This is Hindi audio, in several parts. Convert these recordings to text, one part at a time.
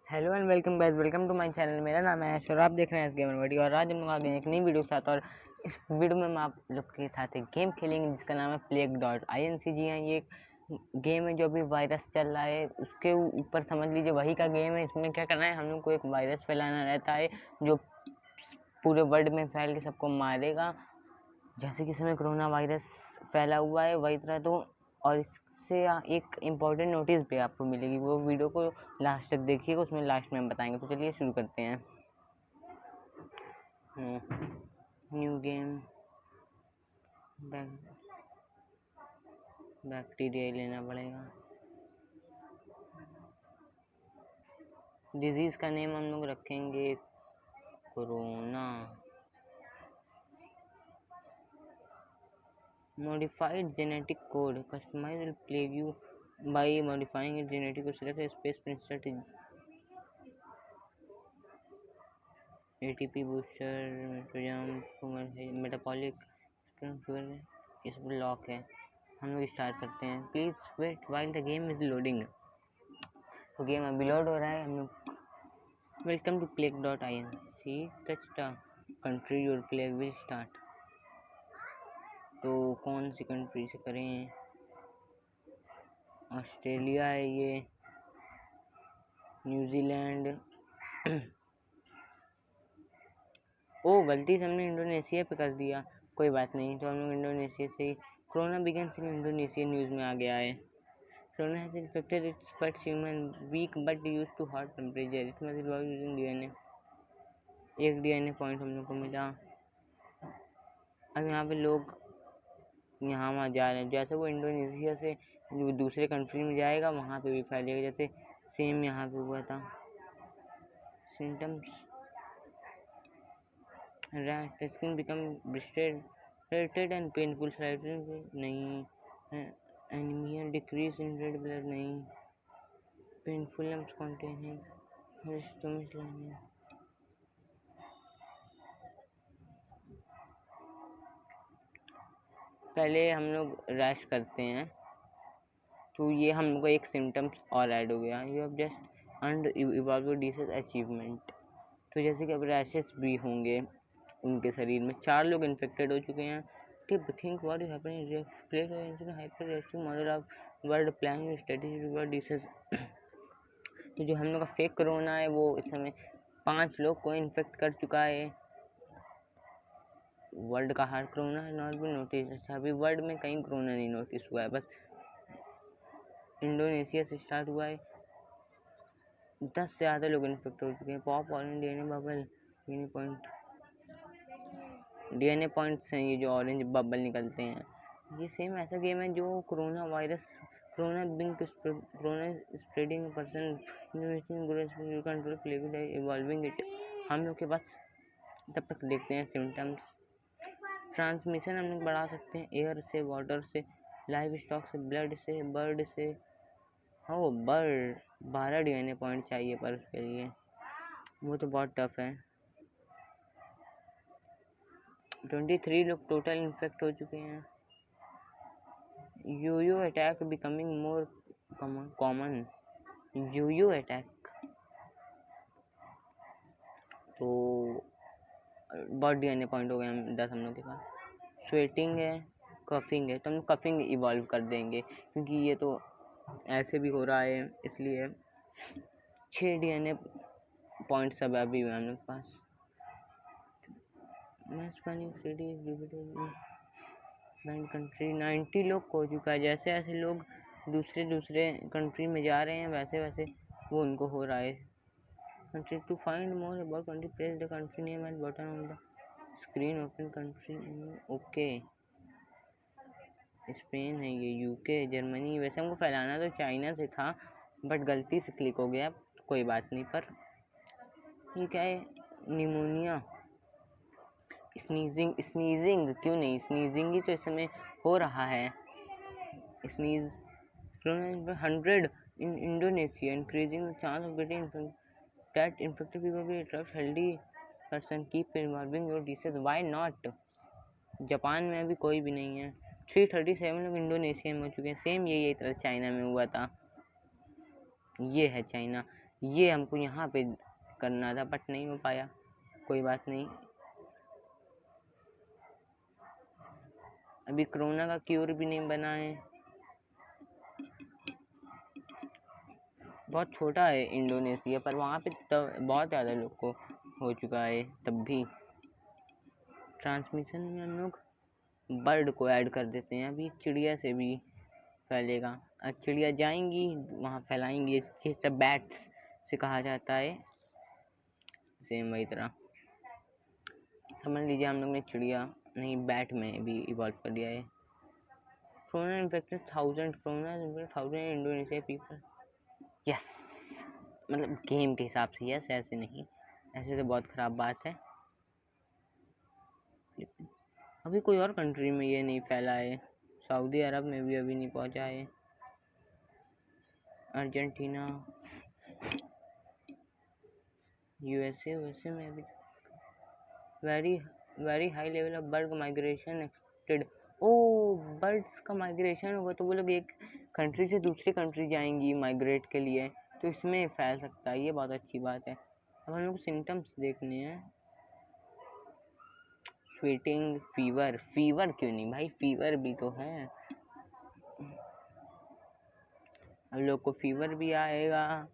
Hello and welcome guys, welcome to my channel. मेरा नाम है ऐश और आप देख रहे हैं एस गेमर वर्ल्ड। और आज हम लोग आ गए एक नई वीडियो के साथ। और इस वीडियो में हम आप लोग के साथ एक गेम खेलेंगे जिसका नाम है plague.inc। जी हाँ, ये गेम है जो अभी वायरस चल रहा है उसके ऊपर समझ लीजिए वही का गेम है। इसमें क्या करना है, हम लोग को एक वायरस फैलाना रहता है जो पूरे वर्ल्ड में फैल के सबको मारेगा। जैसे कि समय कोरोना वायरस फैला हुआ है वही तरह तो। और इससे एक इम्पोर्टेंट नोटिस भी आपको मिलेगी, वो वीडियो को लास्ट तक देखिएगा, उसमें लास्ट में हम बताएंगे। तो चलिए शुरू करते हैं। न्यू गेम, बैक्टीरिया लेना पड़ेगा। डिजीज़ का नेम हम लोग रखेंगे corona. Modified genetic code. Customize will plague you by modifying its genetic code. Select a space insert ATP booster, metabolic sugar। इस पर लॉक है। हम लोग स्टार्ट करते हैं। Please wait while the game is loading. तो गेम अभी लोड हो रहा है। हम लोग welcome to plague.inc। Touch the country your plague will start. तो कौन सी कंट्री से करें? ऑस्ट्रेलिया है ये, न्यूजीलैंड। ओ गलती से हमने इंडोनेशिया पे कर दिया, कोई बात नहीं। तो हम लोग इंडोनेशिया से ही। Corona begins in Indonesia news में आ गया है। Corona has infected its first human week but use to hot temperature. It must evolve using DNA. एक डीएनए पॉइंट हम लोग को मिला। अब यहाँ पे लोग यहाँ वहाँ जा रहे हैं। जैसे वो इंडोनेशिया से दूसरे कंट्री में जाएगा वहाँ पे भी फैलेगा, जैसे सेम यहाँ पे हुआ था। Symptoms rash, skin become blistered, irritated and painful, नहीं। Anaemia, decrease in red blood नहीं। Painful lumps containing stomach line. पहले हम लोग रैश करते हैं तो ये हम लोग को एक सिम्टम्स और ऐड हो गया। You have just earned evolve disease achievement. तो जैसे कि अब रैशेस भी होंगे उनके शरीर में। 4 लोग इन्फेक्टेड हो चुके हैं। Think what is happening plague hyper reactive model of world planning strategy toward disease. तो जो हम लोग का फेक कोरोना है वो इस समय 5 लोग को इन्फेक्ट कर चुका है। वर्ल्ड का हर कोरोना है नॉट बी नोटिस। अच्छा, अभी वर्ल्ड में कहीं कोरोना नहीं नोटिस हुआ है, बस इंडोनेशिया से स्टार्ट हुआ है। 10 से ज़्यादा लोग इन्फेक्ट हो चुके हैं। Pop orange DNA bubble, DNA points हैं ये जो ऑरेंज बबल निकलते हैं। ये सेम ऐसा गेम है जो corona virus, corona spreading person control plague evolving it. हम लोग के पास तब तक देखते हैं सिम्टम्स। ट्रांसमिशन हम लोग बढ़ा सकते हैं एयर से, वाटर से, लाइव स्टॉक से, ब्लड से, बर्ड से। हो बर्ड 12 डीएनए पॉइंट चाहिए पर उसके लिए वो तो बहुत टफ है। 23 लोग टोटल इन्फेक्ट हो चुके हैं। यूयू अटैक बिकमिंग मोर कॉमन। यूयू अटैक तो बहुत डीएनए पॉइंट हो गए हम 10 हम लोग के पास। स्वेटिंग है, कफिंग है, तो हम कफिंग इवॉल्व कर देंगे क्योंकि ये तो ऐसे भी हो रहा है, इसलिए 6 डीएनए पॉइंट सब अभी हुए हम लोग के पास। कंट्री 90 लोग हो चुका है। जैसे ऐसे लोग दूसरे कंट्री में जा रहे हैं वैसे वैसे वो उनको हो रहा है। Country to find more about country place the country name and button on the screen open country. Okay, Spain है ये, यूके, जर्मनी। वैसे हमको फैलाना तो चाइना से था बट गलती से क्लिक हो गया, कोई बात नहीं। पर ये क्या है? निमोनिया, स्नीजिंग क्यों नहीं, स्नीजिंग ही तो इस समय हो रहा है। Sneeze 100 in Indonesia, increasing the chance of getting that infected people will attract healthy person, keep involving your disease. Why not? Japan में अभी कोई भी नहीं है। 337 लोग इंडोनेशिया में हो चुके हैं। सेम यही तरह चाइना में हुआ था। ये है चाइना। ये हमको यहाँ पे करना था बट नहीं हो पाया, कोई बात नहीं। अभी कोरोना का क्योर भी नहीं बना है। बहुत छोटा है इंडोनेशिया, पर वहाँ पे बहुत ज़्यादा लोग को हो चुका है। तब भी ट्रांसमिशन में हम लोग बर्ड को ऐड कर देते हैं। अभी चिड़िया से भी फैलेगा, चिड़िया जाएंगी वहाँ फैलाएंगी। इस चीज़ से बैट्स से कहा जाता है, सेम वही तरह समझ लीजिए। हम लोग ने चिड़िया नहीं बैट में भी इवॉल्व कर दिया है। Corona infected 1000 corona infected 1000 Indonesia people. Yes, मतलब गेम के हिसाब से यस, ऐसे नहीं, ऐसे तो बहुत ख़राब बात है। अभी कोई और कंट्री में ये नहीं फैला है, सऊदी अरब में भी अभी नहीं पहुंचा है, अर्जेंटीना, यूएसए में अभी। Very high level of bird migration expected. Oh, birds का माइग्रेशन होगा तो वो लोग एक कंट्री से दूसरी कंट्री जाएंगी माइग्रेट के लिए, तो इसमें फैल सकता है। ये बहुत अच्छी बात है। अब हम लोग सिम्टम्स देखने हैं। स्वेटिंग, फीवर क्यों नहीं भाई, फीवर भी तो है। हम लोग को फीवर भी आएगा,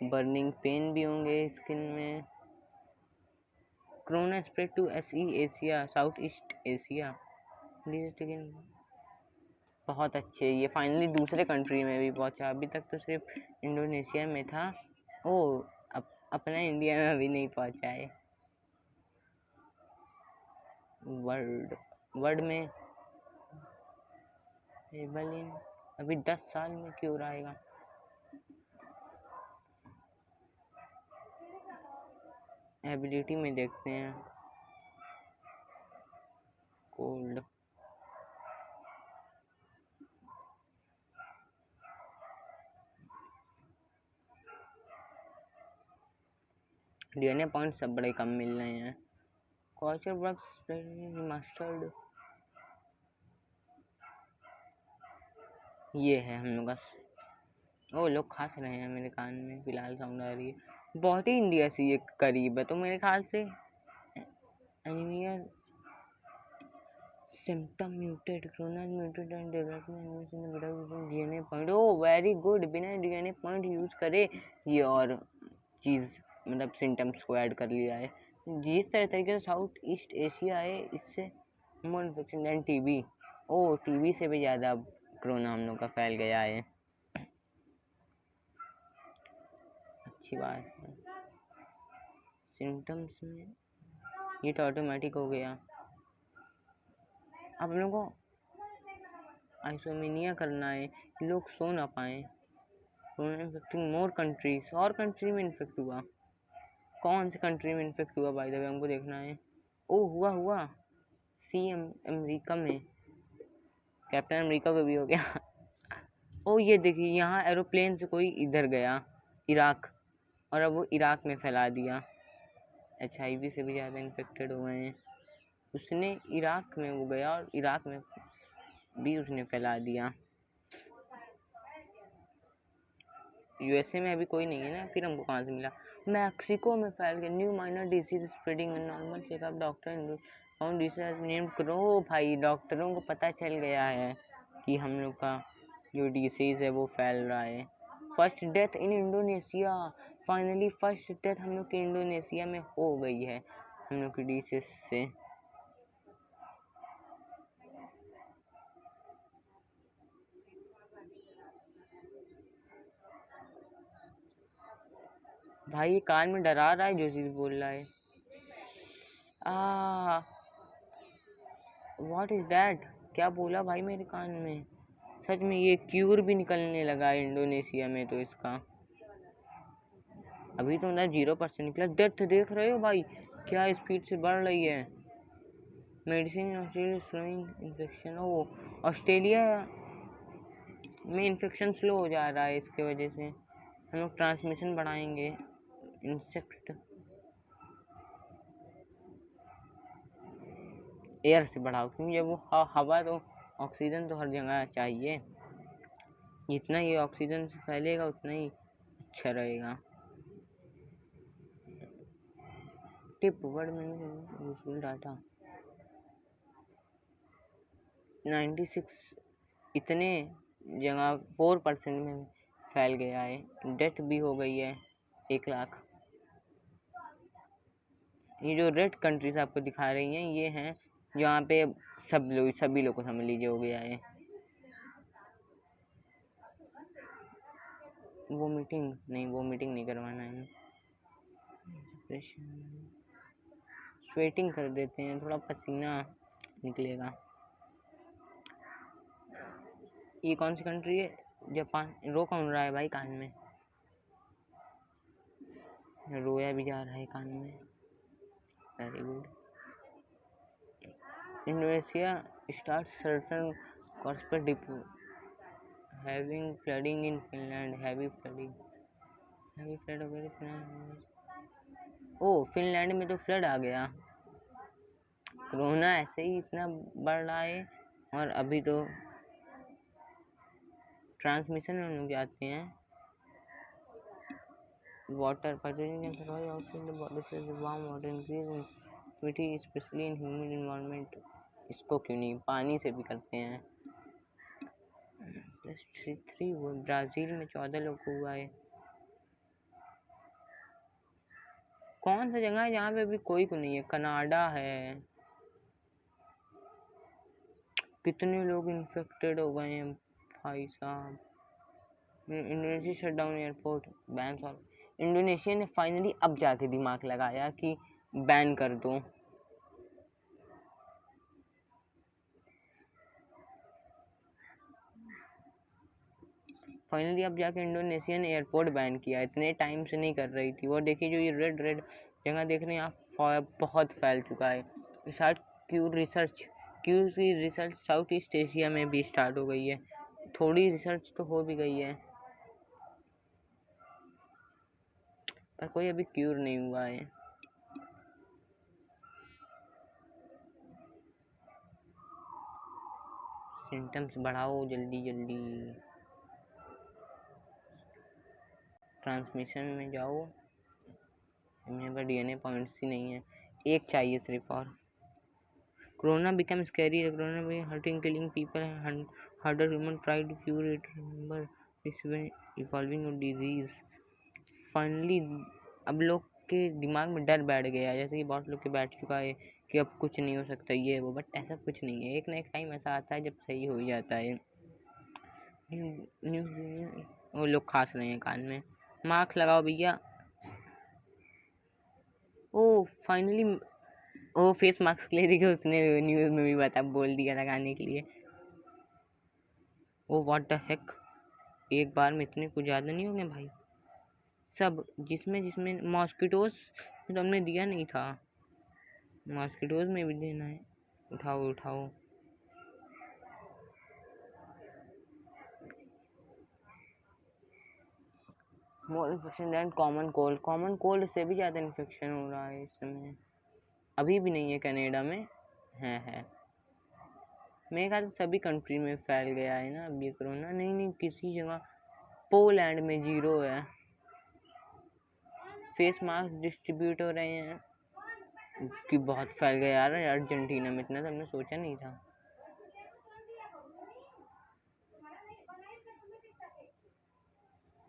बर्निंग पेन भी होंगे स्किन में। Corona spread to Asia, South East Asia. बहुत अच्छे, ये फाइनली दूसरे कंट्री में भी पहुंचा। अभी तक तो सिर्फ इंडोनेशिया में था। ओ, अपना इंडिया में अभी नहीं पहुंचा है। वर्ल्ड में एबलिन अभी 10 साल में क्यों आएगा। एबिलिटी में देखते हैं। कोल्ड, डीएनए पॉइंट सब बड़े कम मिल रहे हैं। कॉचर वर्क्स मास्टर्ड, ये है हम लोग का। ओ, लोग खास रहे हैं मेरे कान में, फिलहाल साउंड आ रही है। बहुत ही इंडिया से ये करीब है, तो मेरे ख्याल से anaemia symptom muted, corona muted and development in without DNA point. Oh very good, बिना डीएनए पॉइंट यूज करे ये और चीज़ मतलब सिम्टम्स को ऐड कर लिया है। जिस तरीके से साउथ ईस्ट एशिया है, इससे मोर इन्फेक्शन दैन टीबी। ओ, टीबी से भी ज़्यादा कोरोना हम लोग का फैल गया है। अच्छी बात है। सिम्टम्स में ये तो ऑटोमेटिक हो गया। अब लोगों को आइसोमेनिया करना है, लोग सो ना पाए। कोरोना इन्फेक्टिंग मोर कंट्रीज, और कंट्री में इन्फेक्ट हुआ। कौन सी कंट्री में इन्फेक्ट हुआ बाय द वे हमको देखना है। ओ, हुआ अमेरिका में, कैप्टन अमेरिका को भी हो गया। ओ, ये देखिए यहाँ एरोप्लेन से कोई इधर गया इराक, और अब वो इराक में फैला दिया। HIV से भी ज़्यादा इन्फेक्टेड हो गए हैं। उसने इराक में वो गया और इराक में भी उसने फैला दिया। यूएसए में अभी कोई नहीं है ना, फिर हमको कहाँ से मिला। मैक्सिको में फैल गया, new minor disease spreading in normal checkup doctor found disease name करो। भाई डॉक्टरों को पता चल गया है कि हम लोग का जो डिसीज़ है वो फैल रहा है। First death in Indonesia, finally first death हम लोग के इंडोनेशिया में हो गई है हम लोग की डिसीज से। भाई ये कान में डरा रहा है जो चीज़ बोल रहा है। व्हाट इज दैट, क्या बोला भाई मेरे कान में। सच में ये क्यूर भी निकलने लगा है इंडोनेशिया में तो इसका। अभी तो अंदर 0% निकला। डेथ देख रहे हो भाई, क्या स्पीड से बढ़ रही है। मेडिसिन ऑस्ट्रेलिया इन्फेक्शन, ओ ऑस्ट्रेलिया में इन्फेक्शन स्लो हो जा रहा है, इसके वजह से हम लोग ट्रांसमिशन बढ़ाएंगे। इंसेक्ट एयर से बढ़ाओ, क्योंकि जब वो हवा तो ऑक्सीजन तो हर जगह चाहिए। जितना ये ऑक्सीजन से फैलेगा उतना ही अच्छा रहेगा। टिप वर्ड में यूजफुल डाटा 96 इतने जगह 4% में फैल गया है। डेथ भी हो गई है 1 लाख। ये जो रेड कंट्रीज आपको दिखा रही हैं ये हैं जहाँ पे सभी लोग को समझ लीजिए हो गया है। वो मीटिंग नहीं करवाना है। स्वेटिंग कर देते हैं, थोड़ा पसीना निकलेगा। ये कौन सी कंट्री है? जापान। रो कौन रहा है भाई कान में? रोया भी जा रहा है कान में। Very good. Indonesia start certain course पर depot having flooding in Finland. Heavy flood वगैरह। ओ फिनलैंड में तो फ्लड आ गया। कोरोना ऐसे ही इतना बढ़ रहा है और अभी तो ट्रांसमिशन में लोग जाते हैं। Water packaging can survive outside the body से warm water increase in humidity specially in humid environment. इसको क्यों नहीं, पानी से भी करते हैं। +3 वो ब्राज़ील में 14 लोग को हुआ है। कौन सा जगह है जहाँ पे अभी कोई को नहीं है? कनाडा है। कितने लोग इन्फेक्टेड हो गए हैं भाई साहब। Indonesia shut down airport ban all. Indonesia ने फाइनली अब जाके दिमाग लगाया कि बैन कर दो। फाइनली अब जाके इंडोनेशिया ने एयरपोर्ट बैन किया। इतने टाइम से नहीं कर रही थी वो। देखिए जो ये रेड जगह देख रहे हैं आप, बहुत फैल चुका है। शायद क्यू की रिसर्च साउथ ईस्ट एशिया में भी स्टार्ट हो गई है। थोड़ी रिसर्च तो हो भी गई है पर कोई अभी क्यूर नहीं हुआ है। सिम्टम्स बढ़ाओ जल्दी जल्दी। ट्रांसमिशन में जाओ। मेरे पास DNA पॉइंट्स ही नहीं है, एक चाहिए सिर्फ और। Corona become scary. कोरोना भी hurting killing people harder human try to cure it. Remember this way evolving of disease. Finally अब लोग के दिमाग में डर बैठ गया, जैसे कि बहुत लोग के बैठ चुका है कि अब कुछ नहीं हो सकता ये वो। बट ऐसा कुछ नहीं है, एक ना एक टाइम ऐसा आता है जब सही हो ही जाता है। वो लोग खास रहे हैं कान में। मास्क लगाओ भैया। ओ फाइनली वो फेस मास्क ले देखिए उसने न्यूज़ में भी बोल दिया लगाने के लिए। ओ व्हाट द हेक, एक बार में इतने कुछ ज़्यादा नहीं हो गए भाई। सब जिसमें मॉस्किटोज तो हमने दिया नहीं था, मॉस्किटोज में भी देना है। उठाओ। More infection then common cold से भी ज़्यादा इन्फेक्शन हो रहा है इस समय। अभी भी नहीं है कनाडा में, है। मेरे ख्याल से सभी कंट्री में फैल गया है ना अब ये कोरोना। नहीं किसी जगह पोलैंड में 0 है। फेस मास्क डिस्ट्रीब्यूट हो रहे हैं कि बहुत फैल गया यार अर्जेंटीना में। इतना तो हमने सोचा नहीं था।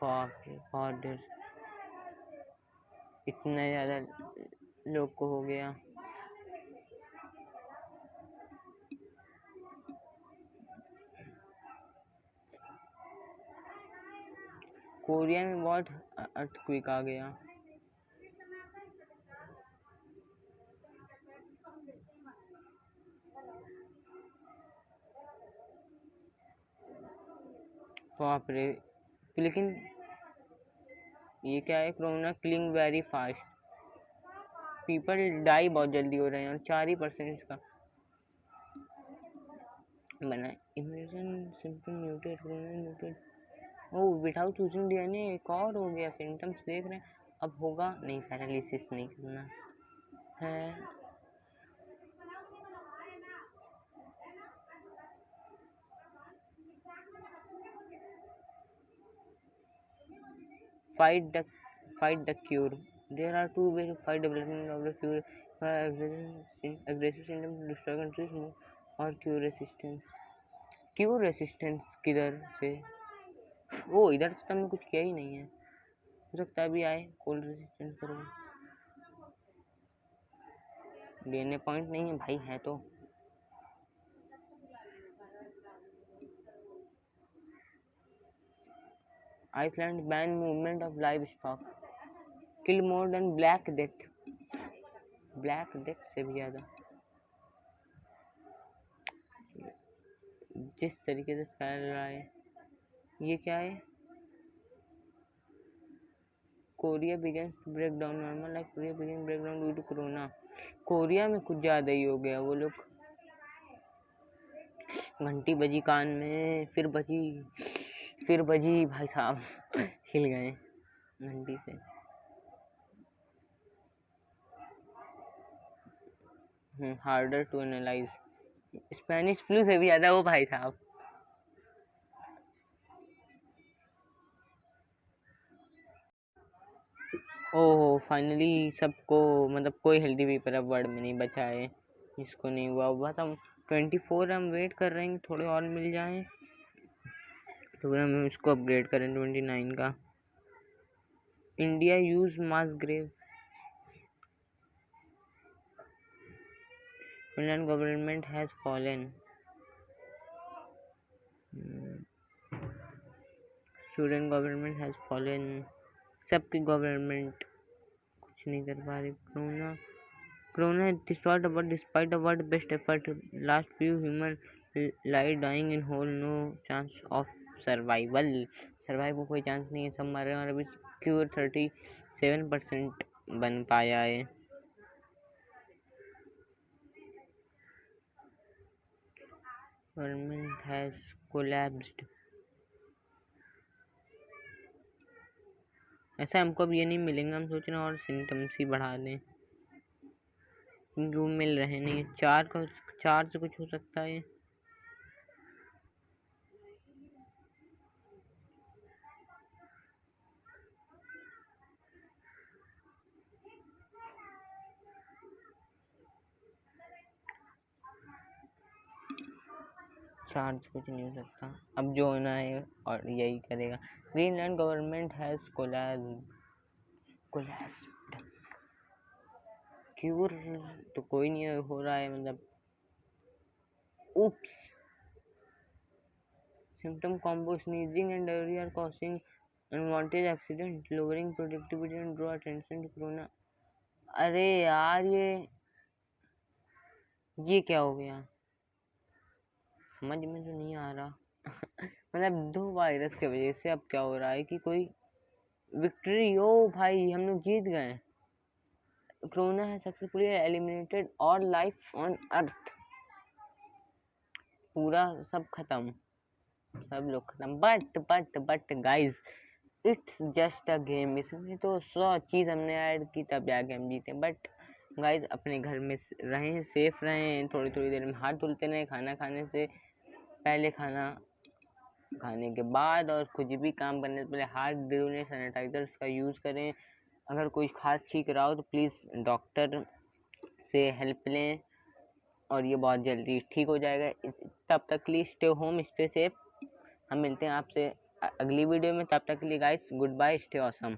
बहुत देर इतना ज़्यादा लोग को हो गया। कोरिया में बहुत अर्थक्वेक आ गया। बाप रे। लेकिन ये क्या है, corona killing very fast. People die बहुत जल्दी हो रहे हैं और 4% इसका बना। Immune symptom muted. ओ विदाउट यूजिंग DNA एक और हो गया। सिम्टम्स देख रहे हैं अब होगा नहीं, पैरालिसिस नहीं करना है। Fight the cure. There are two ways to fight development of the cure: aggressive symptoms to destroy countries और क्योर रेसिस्टेंस। क्योर रेसिस्टेंस किधर से? ओ इधर से तो हमने कुछ किया ही नहीं है, हो सकता है अभी आए। कोल्ड रेसिस्टेंस करो, लेने पॉइंट नहीं है भाई, है तो। Iceland ban movement of livestock, kill more than black death. Black death से भी ज़्यादा जिस तरीके से फैल रहा है। ये क्या है? Korea begins to break down normal like Korea begin break down due to corona. Korea में कुछ ज़्यादा ही हो गया। वो लोग, घंटी बजी कान में, फिर बजी भाई साहब हिल गए घंटी से। Harder to analyse, Spanish flu से भी ज़्यादा वो भाई साहब। ओह फाइनली सबको, मतलब कोई हेल्दी पेपर अब वर्ड में नहीं बचा है जिसको नहीं हुआ था। 24 हम वेट कर रहे हैं, थोड़े और मिल जाएं तो हम इसको अपग्रेड करें 29 का। India use mass grave, Finland government has fallen, Sweden government has fallen. सबकी गवर्नमेंट कुछ नहीं कर पा रही। Corona has destroyed the world despite the world's best effort. Last few humans lie dying in hole, no chance of survival. Survive को कोई चांस नहीं है, सब मर रहे हैं। और अभी क्यूर 37% बन पाया है। Government has collapsed. ऐसा हमको अब ये नहीं मिलेंगे, हम सोच रहे हैं और सिम्टम्स ही बढ़ा दें क्योंकि वो मिल रहे नहीं। 4 से कुछ हो सकता है। चार्ज कुछ नहीं हो सकता, अब जो होना है और यही करेगा। Greenland government has collapsed. Cure तो कोई नहीं हो रहा है, मतलब oops, symptom combo sneezing and diarrhea are causing unwanted accident, lowering productivity and draw attention to corona। अरे यार ये क्या हो गया, समझ में तो नहीं आ रहा मतलब 2 वायरस के वजह से अब क्या हो रहा है कि कोई विक्ट्री, ओ भाई हम लोग जीत गए। कोरोना है successfully eliminated all life on earth. पूरा सब खत्म, सब लोग खत्म। But guys it's just a game. इसमें तो 100 चीज़ हमने ऐड की तब जाके हम जीते। बट गाइज अपने घर में रहें, सेफ रहें, थोड़ी थोड़ी देर में हाथ धुलते रहें, खाना खाने से पहले, खाना खाने के बाद, और कुछ भी काम करने से पहले हाथ धुलें, सैनिटाइजर्स का यूज़ करें। अगर कोई खास छींक रहा हो तो प्लीज़ डॉक्टर से हेल्प लें और ये बहुत जल्दी ठीक हो जाएगा। तब तक के लिए स्टे होम, स्टे सेफ। हम मिलते हैं आपसे अगली वीडियो में, तब तक के लिए guys goodbye, stay awesome.